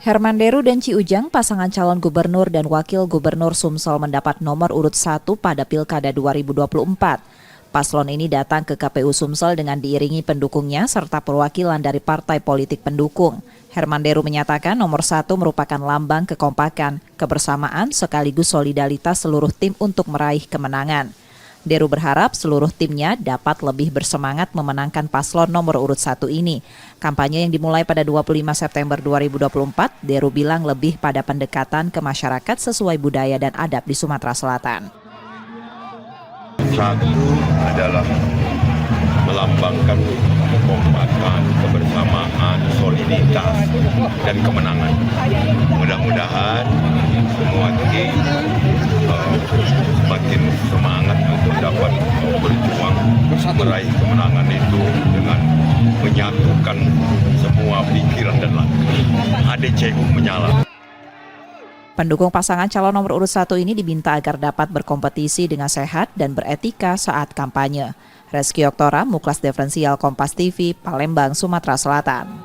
Hermanderu dan Ci Ujang, pasangan calon gubernur dan wakil gubernur Sumsel mendapat nomor urut 1 pada Pilkada 2024. Paslon ini datang ke KPU Sumsel dengan diiringi pendukungnya serta perwakilan dari partai politik pendukung. Hermanderu menyatakan nomor 1 merupakan lambang kekompakan, kebersamaan sekaligus solidaritas seluruh tim untuk meraih kemenangan. Deru berharap seluruh timnya dapat lebih bersemangat memenangkan paslon nomor urut 1 ini. Kampanye yang dimulai pada 25 September 2024, Deru bilang lebih pada pendekatan ke masyarakat sesuai budaya dan adab di Sumatera Selatan. Satu adalah melambangkan kekompakan, kebersamaan, soliditas, dan kemenangan. Mudah-mudahan semua tim semakin semangat untuk dapat berjuang meraih kemenangan itu dengan menyatukan semua pikiran dan langkah. ADCU menyala. Pendukung pasangan calon nomor urut 1 ini diminta agar dapat berkompetisi dengan sehat dan beretika saat kampanye. Reski Oktora, Muklas Diferensial Kompas TV, Palembang, Sumatera Selatan.